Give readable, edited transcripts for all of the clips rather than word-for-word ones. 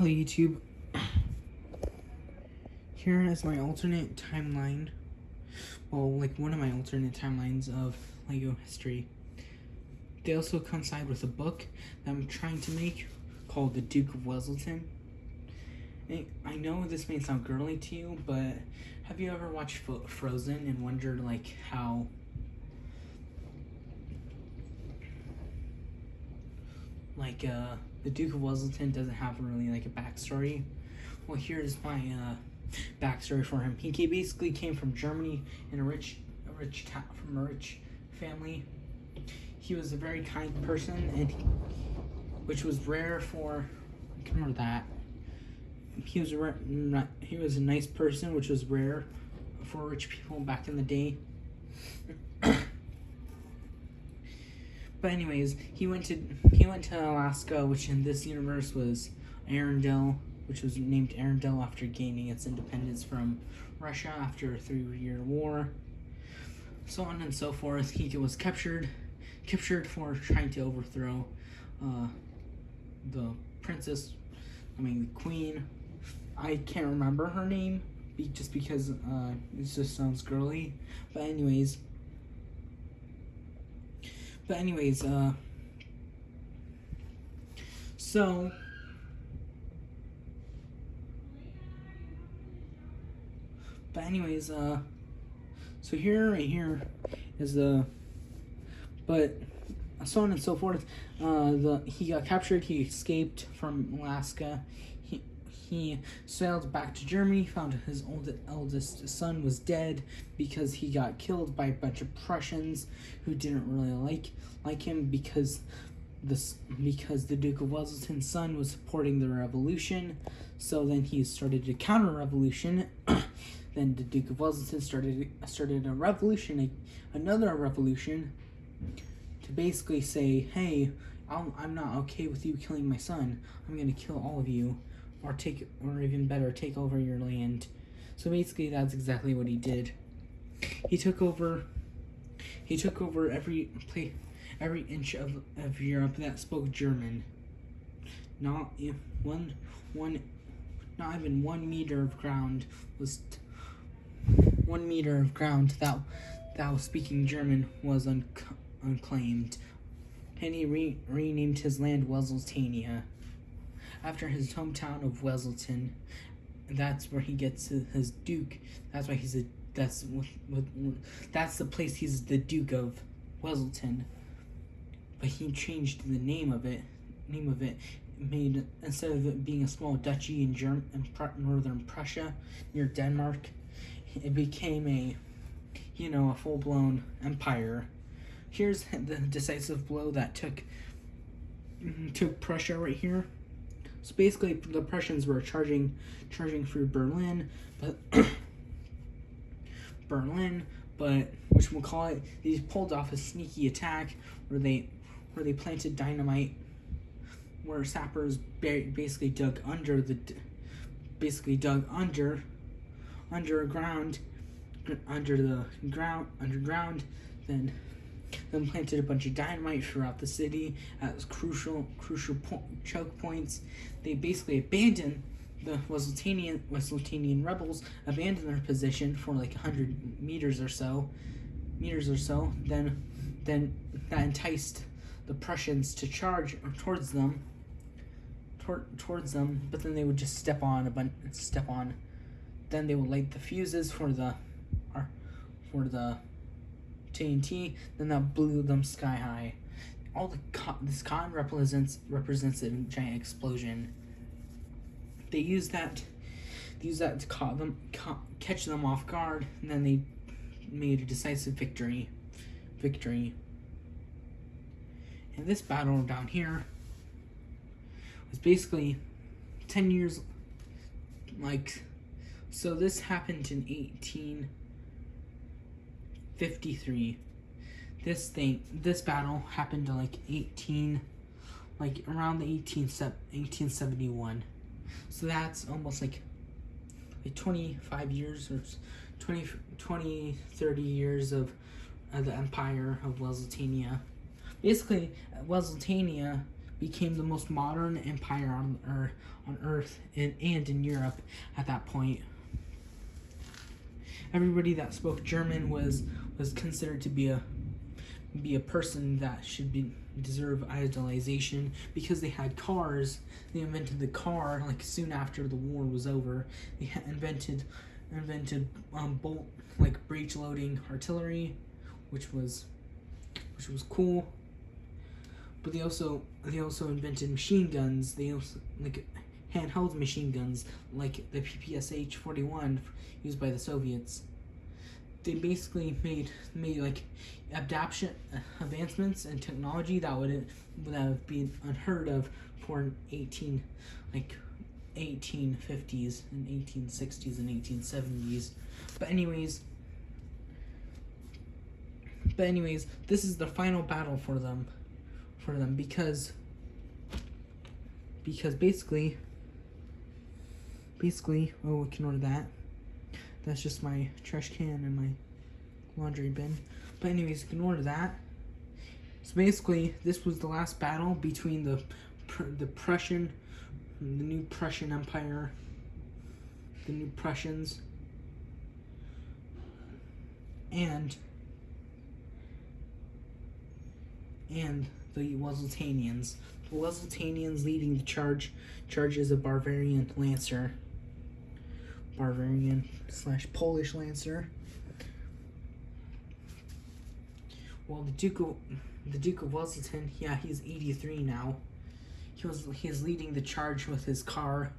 Hello YouTube. Here is my alternate timeline. Well, like one of my alternate timelines of LEGO history. They also coincide with a book that I'm trying to make called The Duke of Weselton. I know this may sound girly to you, but have you ever watched Frozen and wondered like how the Duke of Weselton doesn't have really like a backstory? Well, here's my backstory for him. He basically came from Germany in a rich family. He was a very kind person, and which was rare for. Ignore that. He was a nice person, which was rare for rich people back in the day. But anyways, he went to Alaska, which in this universe was Arendelle, which was named Arendelle after gaining its independence from Russia after a 3-year war. So on and so forth. He was captured for trying to overthrow the queen. I can't remember her name just because it just sounds girly. But anyways, so here, right here, is but so on and so forth. He got captured. He escaped from Alaska. He sailed back to Germany. Found his eldest son was dead because he got killed by a bunch of Prussians who didn't really like him because the Duke of Weselton's son was supporting the revolution. So then he started a counter-revolution. Then the Duke of Weselton started a revolution, another revolution, to basically say, hey, I'm not okay with you killing my son. I'm gonna kill all of you, or even better, take over your land. So basically, that's exactly what he did. He took over every inch of Europe that spoke German. Not even 1 meter of ground was. 1 meter of ground that was speaking German was unclaimed, and he renamed his land Weseltania after his hometown of Weselton. That's where he gets his duke. That's why that's the place he's the Duke of Weselton. But he changed the name of it. Made, instead of it being a small duchy in northern Prussia near Denmark, it became a full-blown empire. Here's the decisive blow that took Prussia right here. So basically, the Prussians were charging through Berlin, but which we'll call it, they pulled off a sneaky attack where they planted dynamite, where sappers basically dug underground, then planted a bunch of dynamite throughout the city at crucial choke points. They basically abandoned the Weseltanian rebels, abandoned their position for like 100 meters or so. Then that enticed the Prussians to charge towards them. But then they would just step on. Then they would light the fuses for the TNT. Then that blew them sky high. This cotton represents a giant explosion. They used that to catch them off guard, and then they made a decisive victory. And this battle down here was basically 10 years. So this happened in 1853. This battle happened to around the 1871. So that's almost like 25 years or 30 years of the empire of Weseltania. Basically, Weseltania became the most modern empire on Earth and in Europe at that point. Everybody that spoke German was considered to be a person that should deserve idolization because they had cars. They invented the car like soon after the war was over. They invented bolt like breech loading artillery, which was cool. But they also invented machine guns. They also like handheld machine guns like the PPSH-41 used by the Soviets. They basically made like advancements in technology that would have been unheard of for 1850s and 1860s and 1870s. But anyways, this is the final battle for them because basically, oh, we can order that. That's just my trash can and my laundry bin. But anyways, you can order that. So basically, this was the last battle between the new Prussian Empire, the new Prussians, and the Wesleydanians. The Wesleydanians leading the charge is a Bavarian Lancer. Bavarian/Polish Lancer. Well, the Duke of Wellington, yeah, he's 83 now. He's leading the charge with his car,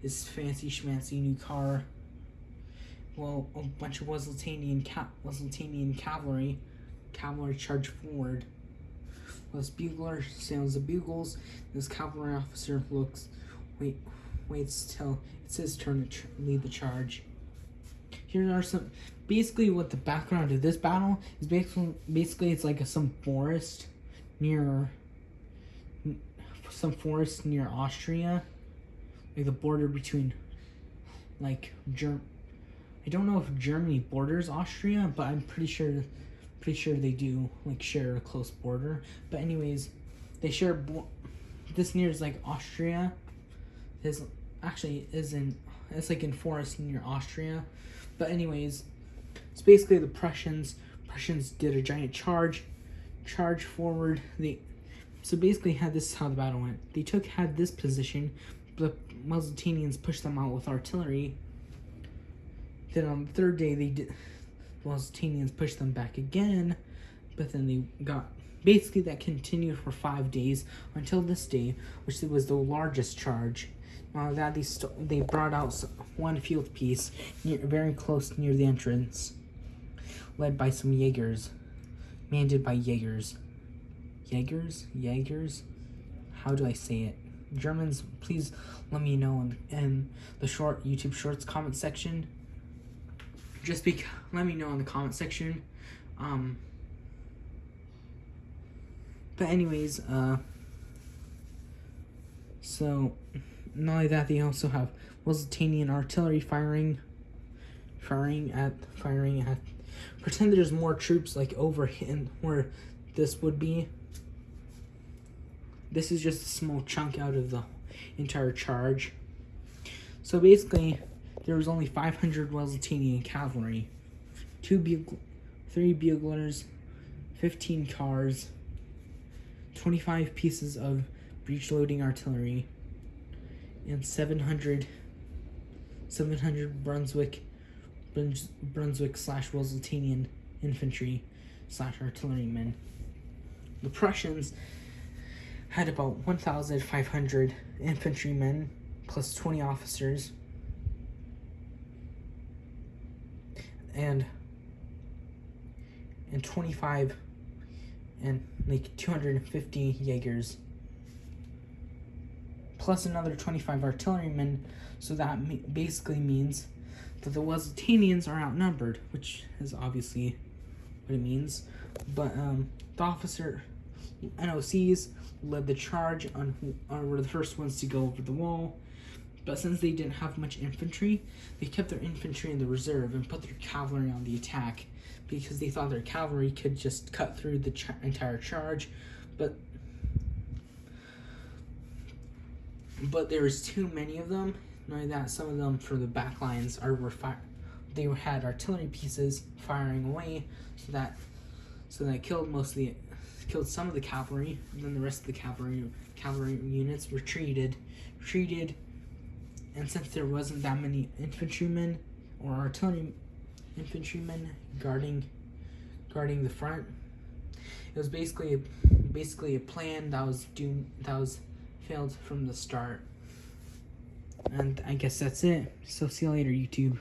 his fancy schmancy new car. Well, a bunch of Wesleydanian cavalry charge forward. This bugler sounds the bugles. This cavalry officer waits till it's his turn to lead the charge. Here are some, basically what the background of this battle is. Basically it's like some forest near Austria, like the border between like I don't know if Germany borders Austria, but I'm pretty sure they do like share a close border. But anyways, they share this near is like Austria. It's like in forest near Austria. But anyways, it's basically the Prussians did a giant charge forward. So basically this is how the battle went. They had this position, but the Wesleydanians pushed them out with artillery. Then on the third day the Wesleydanians pushed them back again, but then they got, basically that continued for 5 days until this day, which was the largest charge. That they brought out one field piece very close near the entrance, led by some Jaegers, manned by Jaegers. Jaegers? How do I say it? Germans, please let me know in the YouTube Shorts comment section. Let me know in the comment section. But anyways, so not only that, they also have Wesleydanian artillery firing at. Pretend there's more troops like over in where this would be. This is just a small chunk out of the entire charge. So basically, there was only 500 Wesleydanian cavalry, 3 buglers, 15 cars, 25 pieces of breech-loading artillery, and 700 Brunswick/Wesleydanian infantry/artillerymen. The Prussians had about 1,500 infantrymen plus 20 officers and 25 and like 250 Jaegers plus another 25 artillerymen. So that basically means that the Wesleydanians are outnumbered, which is obviously what it means. But the officer NOCs led the charge were the first ones to go over the wall. But since they didn't have much infantry, they kept their infantry in the reserve and put their cavalry on the attack because they thought their cavalry could just cut through the entire charge. But but there was too many of them. Knowing that some of them for the back lines they had artillery pieces firing away, so that killed some of the cavalry, and then the rest of the cavalry units retreated, and since there wasn't that many infantrymen or artillery infantrymen guarding the front, it was basically a plan that was failed from the start. And I guess that's it. So see you later, YouTube.